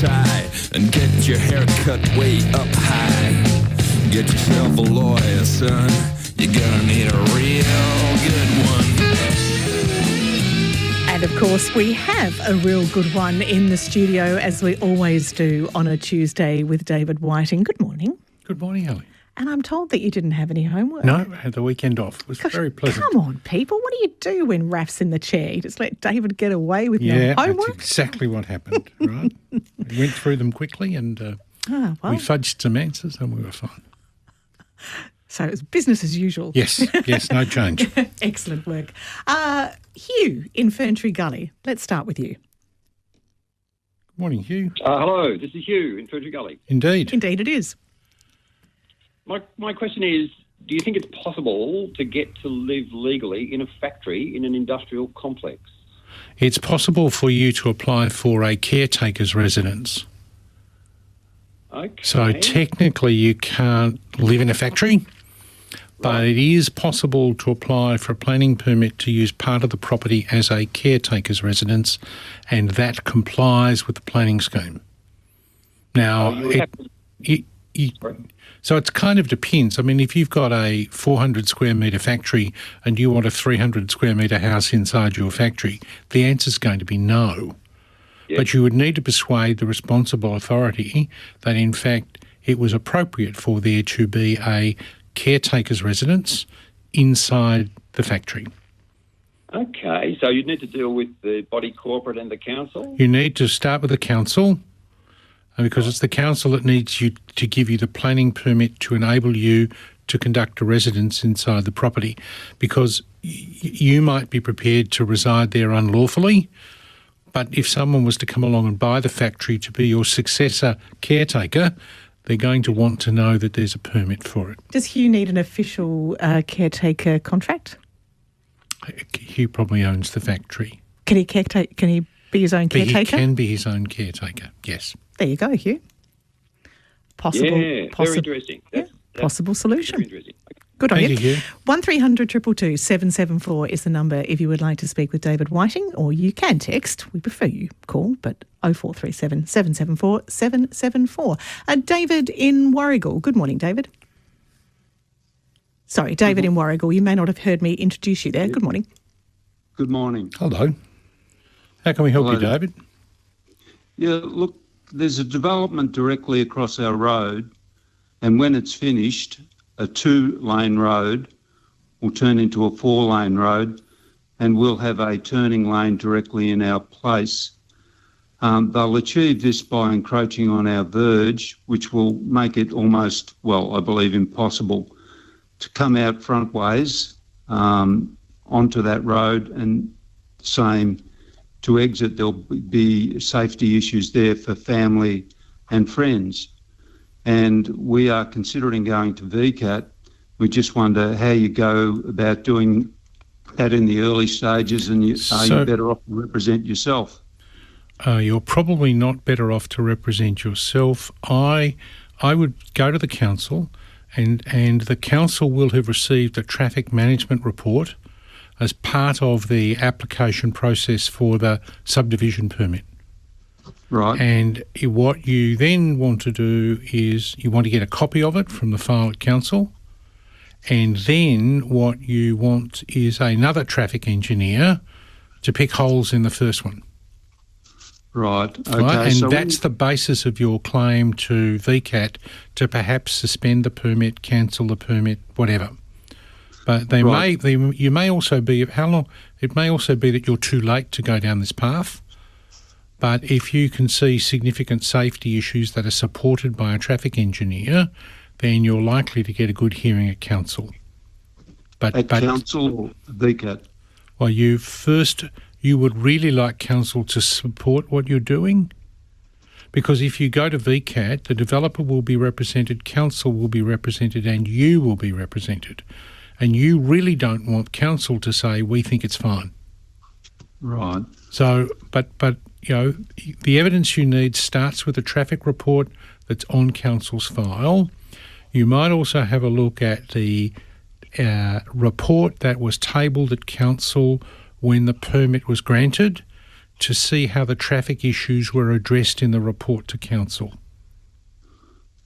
tie and get your hair cut way up high. Get yourself a lawyer, son. You're gonna need a real good one. And of course, we have a real good one in the studio, as we always do on a Tuesday with David Whiting. Good morning. Good morning, Ellie. And I'm told that you didn't have any homework. No, I had the weekend off. It was very pleasant. Come on, people. What do you do when Raf's in the chair? You just let David get away with no homework? That's exactly what happened, right? We went through them quickly and we fudged some answers and we were fine. So it's business as usual. Yes, no change. Excellent work. Hugh in Ferntree Gully. Let's start with you. Good morning, Hugh. Hello, this is Hugh in Ferntree Gully. Indeed. Indeed it is. My question is, do you think it's possible to get to live legally in a factory in an industrial complex? It's possible for you to apply for a caretaker's residence. Okay. So technically you can't live in a factory, but it is possible to apply for a planning permit to use part of the property as a caretaker's residence, and that complies with the planning scheme. Now, so it kind of depends. I mean, if you've got a 400 square metre factory and you want a 300 square metre house inside your factory, the answer is going to be no. Yep. But you would need to persuade the responsible authority that, in fact, it was appropriate for there to be a caretaker's residence inside the factory. Okay, so you'd need to deal with the body corporate and the council? You need to start with the council, because it's the council that needs you to give you the planning permit to enable you to conduct a residence inside the property, because you might be prepared to reside there unlawfully, but if someone was to come along and buy the factory to be your successor caretaker, they're going to want to know that there's a permit for it. Does Hugh need an official caretaker contract? Hugh probably owns the factory. Can he be his own caretaker? He can be his own caretaker, yes. There you go, Hugh. Very interesting. That's possible solution. Very interesting. Good on Thank you, Hugh. 1300 222 774 is the number if you would like to speak with David Whiting, or you can text. We prefer you call, but 0437 774 774. David in Warragul. Good morning, David. Sorry, David in Warragul. You may not have heard me introduce you there. Good morning. Good morning. Hello. How can we help you, David? Yeah, look, there's a development directly across our road, and when it's finished, a 2-lane road will turn into a 4-lane road, and we'll have a turning lane directly in our place. They'll achieve this by encroaching on our verge, which will make it almost, I believe, impossible to come out front ways onto that road, and same to exit. There'll be safety issues there for family and friends. And we are considering going to VCAT. We just wonder how you go about doing that in the early stages, and are you better off to represent yourself? You're probably not better off to represent yourself. I would go to the council, and the council will have received a traffic management report as part of the application process for the subdivision permit. Right. And what you then want to do is you want to get a copy of it from the file at council, and then what you want is another traffic engineer to pick holes in the first one. Right. Okay. Right? And that's the basis of your claim to VCAT to perhaps suspend the permit, cancel the permit, whatever. But you may also be, how long? It may also be that you're too late to go down this path. But if you can see significant safety issues that are supported by a traffic engineer, then you're likely to get a good hearing at council. At council or VCAT? Well, you would really like council to support what you're doing, because if you go to VCAT, the developer will be represented, council will be represented, and you will be represented. And you really don't want council to say, we think it's fine. Right. So, but the evidence you need starts with a traffic report that's on council's file. You might also have a look at the report that was tabled at council when the permit was granted to see how the traffic issues were addressed in the report to council.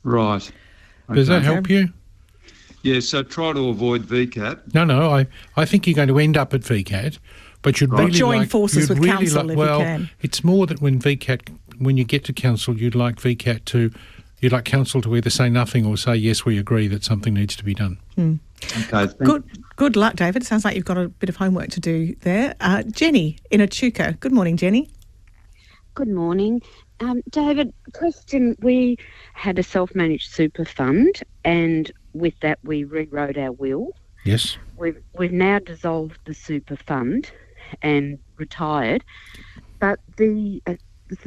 Right. Does that help you? Yeah, so try to avoid VCAT. No, I think you're going to end up at VCAT, but you'd really join like... forces with really council like, if well, you can. it's more that when you get to council, you'd like VCAT to... You'd like council to either say nothing or say, yes, we agree that something needs to be done. Okay. Good luck, David. Sounds like you've got a bit of homework to do there. Jenny in Echuca. Good morning, Jenny. Good morning. David, question. We had a self-managed super fund, and with that we rewrote our will. Yes. We've now dissolved the super fund and retired, but the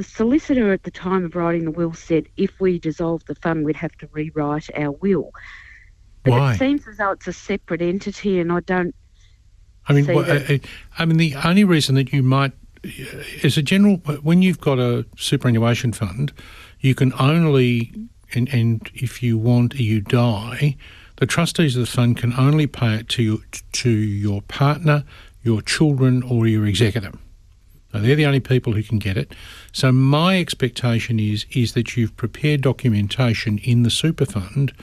solicitor at the time of writing the will said if we dissolve the fund, we'd have to rewrite our will. But Why? it seems as though it's a separate entity, and I don't. The only reason that you might, as a general, when you've got a superannuation fund, you can only, and if you die, the trustees of the fund can only pay it to your partner, your children, or your executor. So they're the only people who can get it. So my expectation is that you've prepared documentation in the super fund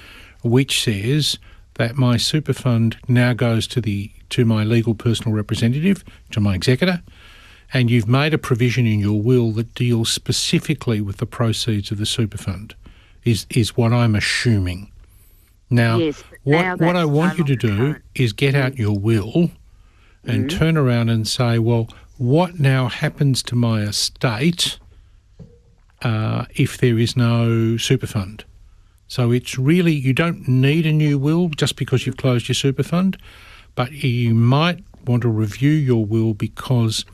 which says that my super fund now goes to my legal personal representative, to my executor, and you've made a provision in your will that deals specifically with the proceeds of the super fund, is what I'm assuming. Now, yes, what I want you to do is get out your will and turn around and say, well, what now happens to my estate if there is no super fund? So it's really, you don't need a new will just because you've closed your super fund, but you might want to review your will because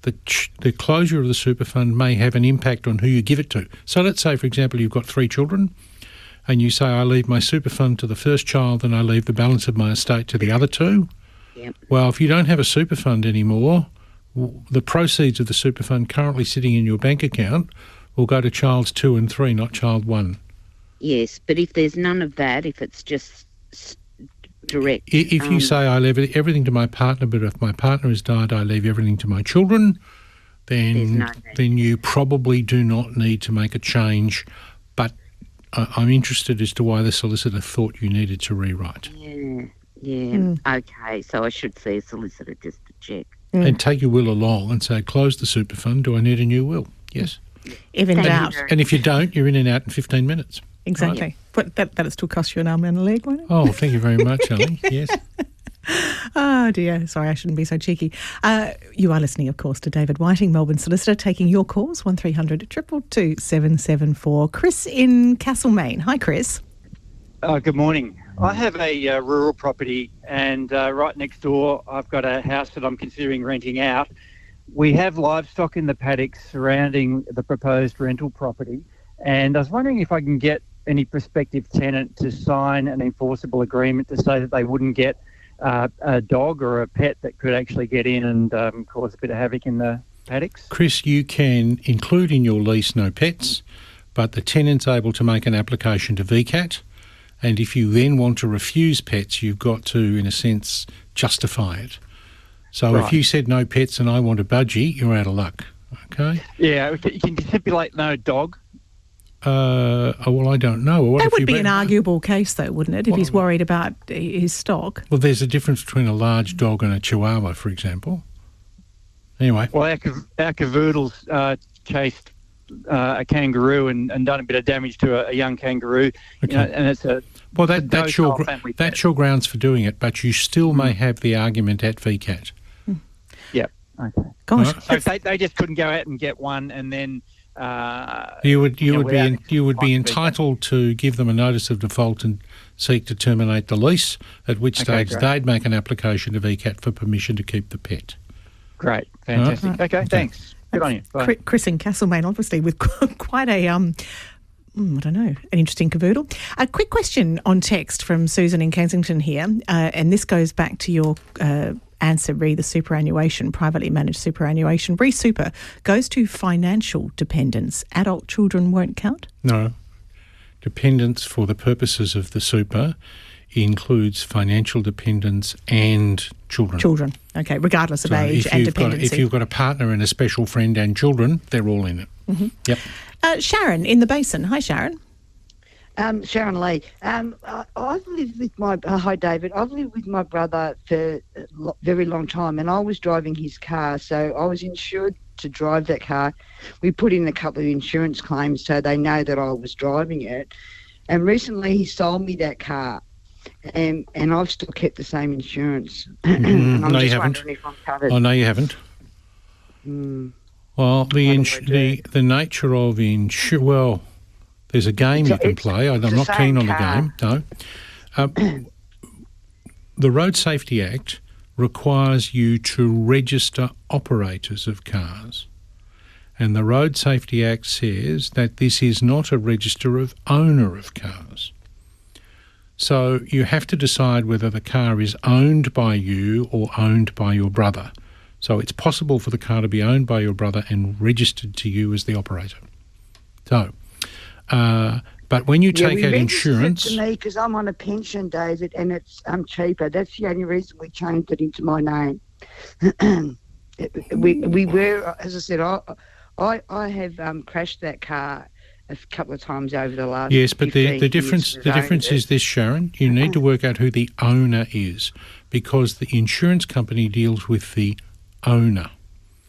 the closure of the super fund may have an impact on who you give it to. So let's say, for example, you've got 3 children and you say, I leave my super fund to the first child and I leave the balance of my estate to the other 2. Yep. Well, if you don't have a super fund anymore, the proceeds of the super fund currently sitting in your bank account will go to childs 2 and 3, not child 1. Yes, but if there's none of that, if it's just direct... If you say, I leave everything to my partner, but if my partner has died, I leave everything to my children, then you probably do not need to make a change. But I'm interested as to why the solicitor thought you needed to rewrite. Yeah. Okay, so I should see a solicitor just to check. And take your will along and say, close the super fund, do I need a new will? Yes. If in doubt. And if you don't, you're in and out in 15 minutes. Exactly. Right. But that'll still cost you an arm and a leg, won't it? Oh, thank you very much, Ellie. Yes. Oh, dear. Sorry, I shouldn't be so cheeky. You are listening, of course, to David Whiting, Melbourne solicitor, taking your calls, 1300 222 774. Chris in Castlemaine. Hi, Chris. Good morning. I have a rural property and right next door I've got a house that I'm considering renting out. We have livestock in the paddocks surrounding the proposed rental property, and I was wondering if I can get any prospective tenant to sign an enforceable agreement to say that they wouldn't get a dog or a pet that could actually get in and cause a bit of havoc in the paddocks. Chris, you can include in your lease no pets, but the tenant's able to make an application to VCAT, and if you then want to refuse pets, you've got to, in a sense, justify it. So if you said no pets and I want a budgie, you're out of luck, okay? Yeah, can you stipulate no dog? Well, I don't know. That would be an arguable case, though, wouldn't it, if he's worried about his stock? Well, there's a difference between a large dog and a chihuahua, for example. Anyway. Well, our cavoodles chased a kangaroo and done a bit of damage to a young kangaroo. Okay. And it's a... Well, that's your grounds for doing it, but you still may have the argument at VCAT. Yep. Okay. Gosh. So if they just couldn't go out and get one and then... you would be entitled to give them a notice of default and seek to terminate the lease, at which stage they'd make an application to VCAT for permission to keep the pet. Great. Fantastic. Right. Okay, thanks. Good on you. Bye. Chris in Castlemaine, obviously, with quite a... I don't know, an interesting cavoodle. A quick question on text from Susan in Kensington here, and this goes back to your answer, re the superannuation, privately managed superannuation. Re super goes to financial dependents. Adult children won't count? No. Dependents for the purposes of the super includes financial dependents and children. Children, okay, regardless of So age and dependency. If you've got a partner and a special friend and children, they're all in it. Mm-hmm. Yep. Sharon in the Basin. Hi, Sharon. Sharon Lee. I've lived with hi David. I've lived with my brother for a very long time, and I was driving his car, so I was insured to drive that car. We put in a couple of insurance claims so they know that I was driving it. And recently he sold me that car, and I've still kept the same insurance. And I'm No, you just haven't. wondering if I'm covered. Oh, no, you haven't. Well, the nature of well, there's a game you can play. I'm not keen on the game. No. The Road Safety Act requires you to register operators of cars. And the Road Safety Act says that this is not a register of owner of cars. So you have to decide whether the car is owned by you or owned by your brother. So it's possible for the car to be owned by your brother and registered to you as the operator. So, but when you take out insurance, to me because I'm on a pension, David, and I'm cheaper. That's the only reason we changed it into my name. we were, as I said, I have crashed that car a couple of times over the last. Yes, but the difference is this, Sharon. You need to work out who the owner is, because the insurance company deals with the owner.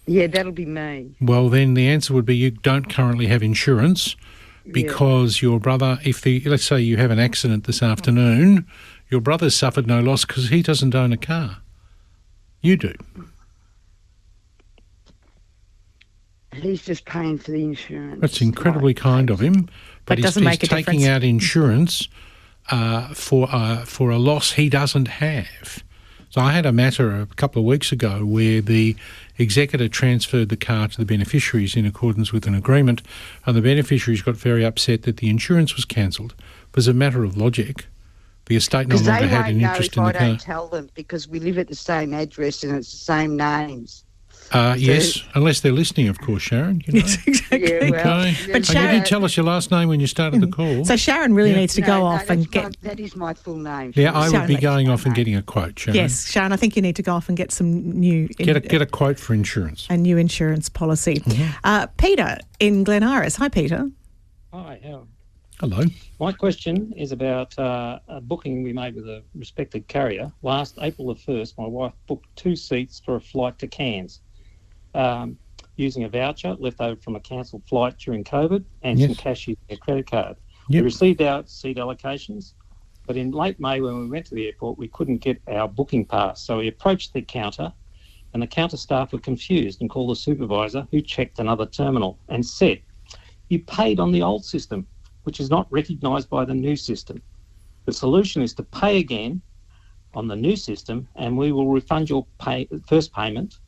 Yeah, that'll be me. Well, then the answer would be you don't currently have insurance because your brother, let's say you have an accident this afternoon, your brother's suffered no loss because he doesn't own a car. You do. He's just paying for the insurance. That's incredibly kind of him, but he's taking out insurance for a loss he doesn't have. So I had a matter a couple of weeks ago where the executor transferred the car to the beneficiaries in accordance with an agreement, and the beneficiaries got very upset that the insurance was cancelled. It was a matter of logic. The estate no longer had an interest in the car. Because they won't know if I don't tell them, because we live at the same address and it's the same names. Yes, unless they're listening, of course, Sharon. You know. Yes, exactly. Yeah, well, Okay. But And you did tell us your last name when you started the call. So Sharon really needs to go off and get... That is my full name. Yeah, I would Sharon be needs going to off and getting a quote, Sharon. Yes, Sharon, I think you need to go off and get some new... Get a quote for insurance. A new insurance policy. Peter in Glen Iris. Hi, Peter. Hi, Howard. Hello. My question is about a booking we made with a respected carrier. Last April the 1st, my wife booked 2 seats for a flight to Cairns. Using a voucher left over from a cancelled flight during COVID and some cash using a credit card. Yep. We received our seat allocations, but in late May when we went to the airport, we couldn't get our booking pass. So we approached the counter, and the counter staff were confused and called the supervisor, who checked another terminal and said, "You paid on the old system, which is not recognised by the new system. The solution is to pay again on the new system, and we will refund your first payment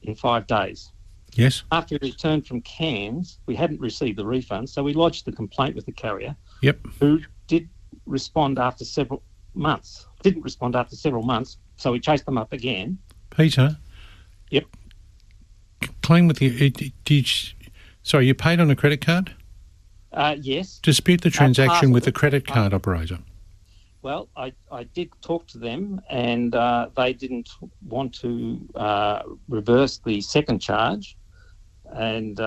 in 5 days." Yes. After we returned from Cairns, we hadn't received the refund, so we lodged the complaint with the carrier. Yep. Who didn't respond after several months, so we chased them up again. Peter. Yep. Claim with you. Sorry, you paid on a credit card? Yes. Dispute the transaction with the credit card operator. Well, I did talk to them, and they didn't want to reverse the second charge, and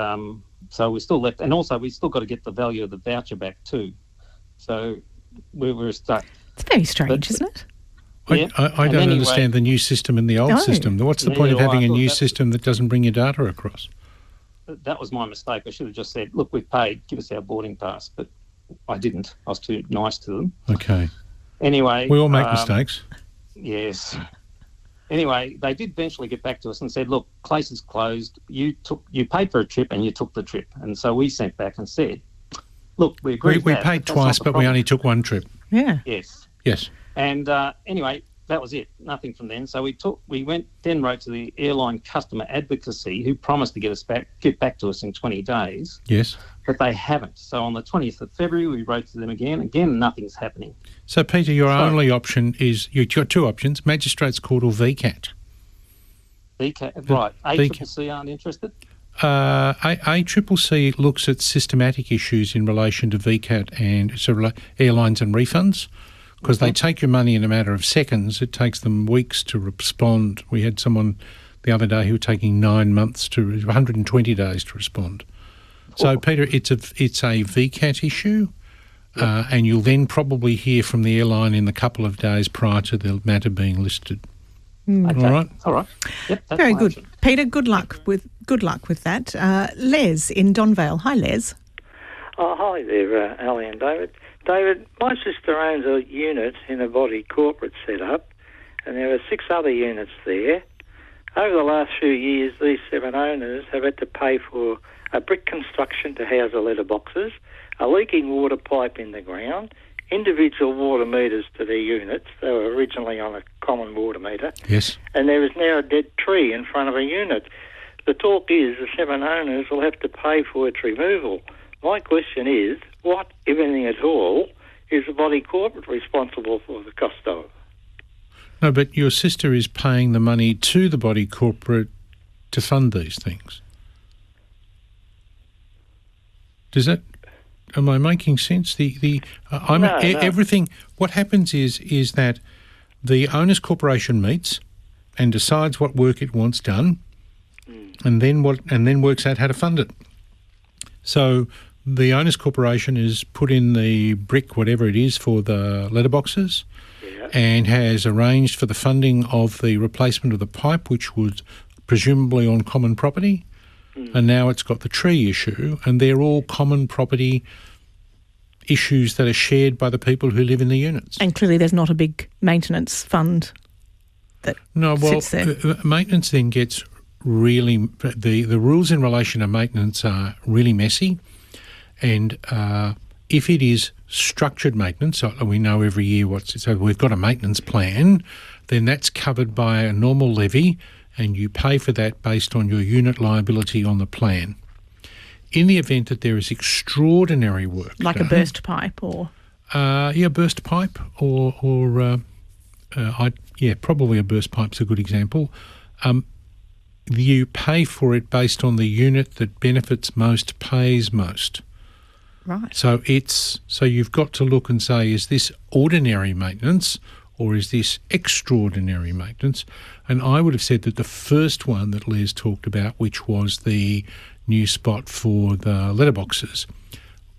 so we're still left. And also, we still got to get the value of the voucher back too. So we were stuck. It's very strange, isn't it? I don't understand the new system and the old system. What's the point of having a new system that doesn't bring your data across? That was my mistake. I should have just said, "Look, we've paid. Give us our boarding pass." But I didn't. I was too nice to them. Okay. Anyway, we all make mistakes. Yes. Anyway, they did eventually get back to us and said, "Look, place is closed. You paid for a trip and you took the trip." And so we sent back and said, "Look, we agreed. We paid twice, but we only took one trip." Yeah. Yes. Yes. And anyway, that was it. Nothing from then. So we wrote to the airline customer advocacy, who promised to get back to us in 20 days. Yes. But they haven't. So on the 20th of February, we wrote to them again. Again, nothing's happening. So, Peter, your only option is, you've got 2 options, Magistrates Court or VCAT. VCAT, right. ACCC aren't interested? ACCC looks at systematic issues in relation to VCAT and airlines and refunds. because they take your money in a matter of seconds. It takes them weeks to respond. We had someone the other day who was taking 9 months to 120 days to respond. So, Peter, it's a VCAT issue, and you'll then probably hear from the airline in the couple of days prior to the matter being listed. Okay. All right. All right. Yep. That's Very my good, answer. Peter. Good luck with that. Les in Donvale. Hi, Les. Oh, hi there, Ali and David. David, my sister owns a unit in a body corporate setup, and there are 6 other units there. Over the last few years, these 7 owners have had to pay for a brick construction to house the letterboxes, a leaking water pipe in the ground, individual water meters to their units. They were originally on a common water meter. Yes. And there is now a dead tree in front of a unit. The talk is the 7 owners will have to pay for its removal. My question is, what, if anything at all, is the body corporate responsible for the cost of? No, but your sister is paying the money to the body corporate to fund these things. Am I making sense? Everything. What happens is that the owners' corporation meets and decides what work it wants done, and then works out how to fund it. So the owners' corporation is put in the brick, whatever it is, for the letterboxes, and has arranged for the funding of the replacement of the pipe, which was presumably on common property. And now it's got the tree issue, and they're all common property issues that are shared by the people who live in the units. And clearly there's not a big maintenance fund that sits there. Maintenance then gets really... The rules in relation to maintenance are really messy, and if it is structured maintenance, so we know every year so we've got a maintenance plan, then that's covered by a normal levy, and you pay for that based on your unit liability on the plan. In the event that there is extraordinary work like done, a burst pipe or... burst pipe or probably a burst pipe's a good example. You pay for it based on the unit that benefits most, pays most. Right. So you've got to look and say, is this ordinary maintenance or is this extraordinary maintenance? And I would have said that the first one that Les talked about, which was the new spot for the letterboxes,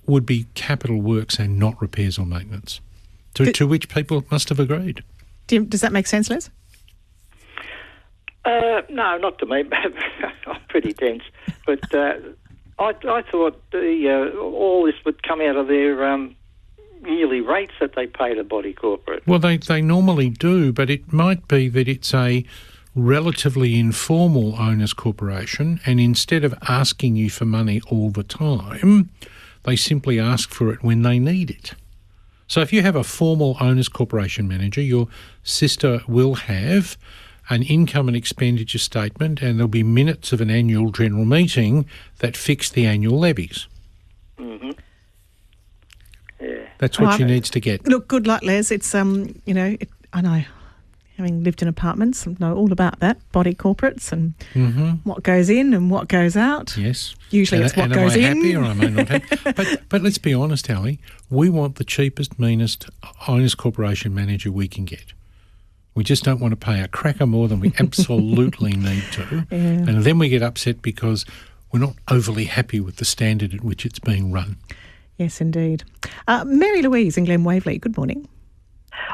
would be capital works and not repairs or maintenance, to which people must have agreed. Does that make sense, Les? No, not to me. I'm pretty dense. But I thought all this would come out of their yearly rates that they pay the body corporate. Well, they normally do, but it might be that it's a relatively informal owners corporation, and instead of asking you for money all the time, they simply ask for it when they need it. So if you have a formal owners corporation manager, your sister will have an income and expenditure statement, and there'll be minutes of an annual general meeting that fix the annual levies. Mm-hmm. Yeah. That's what she needs to get. Look, good luck, Les. It's, I know, having lived in apartments, I know all about that, body corporates and what goes in and what goes out. Yes. Usually it's what goes in. Am I happy or am I not happy? But let's be honest, Ali, we want the cheapest, meanest owners corporation manager we can get. We just don't want to pay a cracker more than we absolutely need to. Yeah. And then we get upset because we're not overly happy with the standard at which it's being run. Yes, indeed. Mary Louise in Glen Waverley, good morning.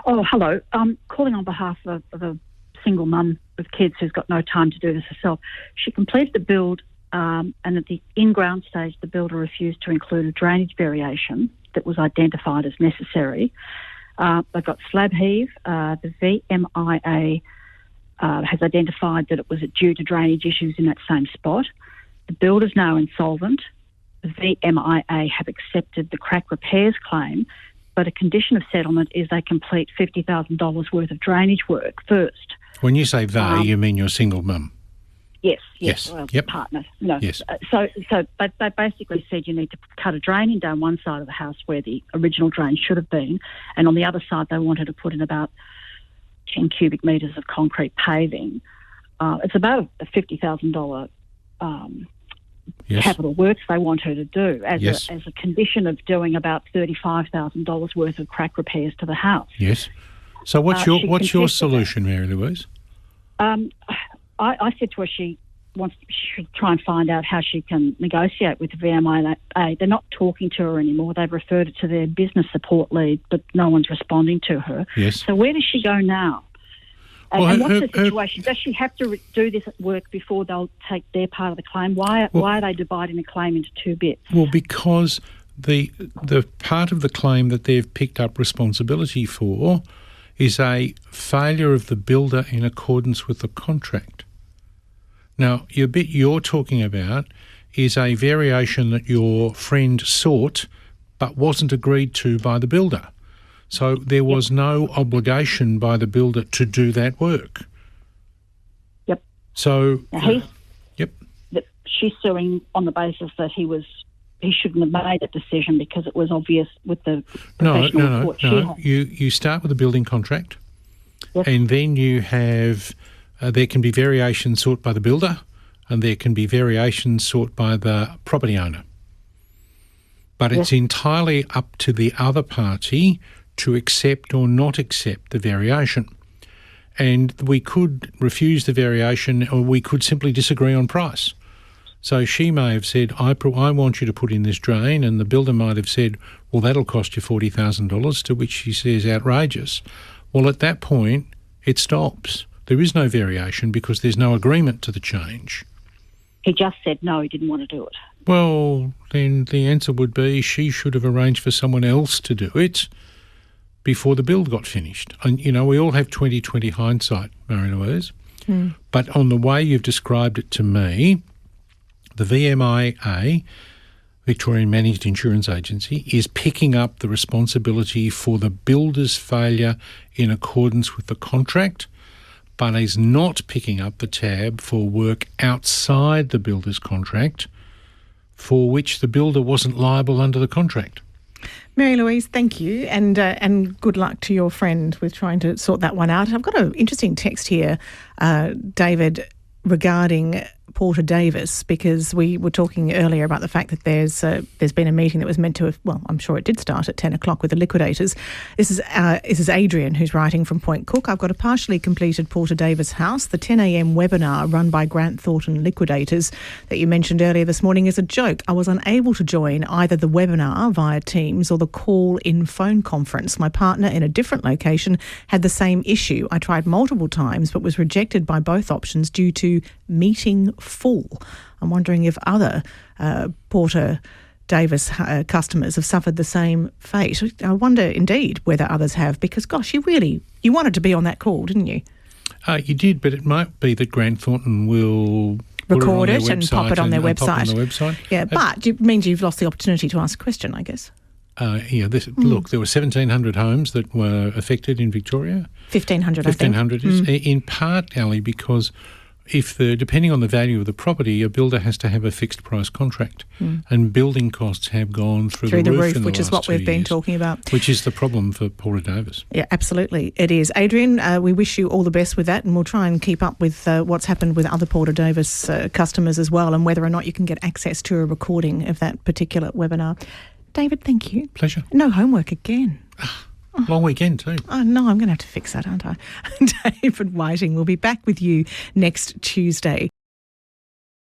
Oh, hello. I'm calling on behalf of a single mum with kids who's got no time to do this herself. She completed the build and at the in-ground stage, the builder refused to include a drainage variation that was identified as necessary. They've got slab heave. The VMIA has identified that it was due to drainage issues in that same spot. The builder's now insolvent. The VMIA have accepted the crack repairs claim, but a condition of settlement is they complete $50,000 worth of drainage work first. When you say they, you mean your single mum? Yes. Well, yep. Partner. No. Yes. So they basically said you need to cut a drain in down one side of the house where the original drain should have been, and on the other side they wanted to put in about 10 cubic metres of concrete paving. It's about a $50,000 capital works they want her to do as Yes. a condition of doing about $35,000 worth of crack repairs to the house. Yes. So what's She your confessed to solution, Mary Louise? I said to her she should try and find out how she can negotiate with the VMA. They're not talking to her anymore. They've referred it to their business support lead, but no one's responding to her. Yes. So where does she go now? And what's the situation? Does she have to do this work before they'll take their part of the claim? Why are they dividing the claim into two bits? Well, because the part of the claim that they've picked up responsibility for is a failure of the builder in accordance with the contract. Now, the bit you're talking about is a variation that your friend sought but wasn't agreed to by the builder. So there was no obligation by the builder to do that work. Yep. So, she's suing on the basis that he shouldn't have made that decision because it was obvious with the professional report she had. You start with a building contract, Yep. and then you have there can be variations sought by the builder, and there can be variations sought by the property owner. But it's entirely up to the other party to accept or not accept the variation. And we could refuse the variation, or we could simply disagree on price. So she may have said, I want you to put in this drain, and the builder might have said, well, that'll cost you $40,000, to which she says, outrageous. Well, at that point, it stops. There is no variation because there's no agreement to the change. He just said no, he didn't want to do it. Well, then the answer would be she should have arranged for someone else to do it before the build got finished. And, we all have 20/20 hindsight, Mary Louise. But on the way you've described it to me, the VMIA, Victorian Managed Insurance Agency, is picking up the responsibility for the builder's failure in accordance with the contract, but is not picking up the tab for work outside the builder's contract for which the builder wasn't liable under the contract. Mary Louise, thank you, and good luck to your friend with trying to sort that one out. I've got an interesting text here, David, regarding Porter Davis, because we were talking earlier about the fact that there's been a meeting that was meant to have, well, I'm sure it did start at 10 o'clock with the liquidators. This is Adrian who's writing from Point Cook. I've got a partially completed Porter Davis house. The 10 a.m. webinar run by Grant Thornton Liquidators that you mentioned earlier this morning is a joke. I was unable to join either the webinar via Teams or the call-in phone conference. My partner in a different location had the same issue. I tried multiple times but was rejected by both options due to meeting full. I'm wondering if other Porter Davis customers have suffered the same fate. I wonder indeed whether others have, because gosh, you wanted to be on that call, didn't you? You did, but it might be that Grant Thornton will record it and pop it on their website. Yeah, but it means you've lost the opportunity to ask a question, I guess. Look, there were 1,700 homes that were affected in Victoria. 1,500, 1,500 is in part, Ali, because depending on the value of the property, a builder has to have a fixed price contract, and building costs have gone through the roof, which is what we've been talking about. Which is the problem for Porter Davis. Yeah, absolutely, it is. Adrian, we wish you all the best with that, and we'll try and keep up with what's happened with other Porter Davis customers as well, and whether or not you can get access to a recording of that particular webinar. David, thank you. Pleasure. No homework again. Long weekend too. Oh, no, I'm going to have to fix that, aren't I? David Whiting will be back with you next Tuesday.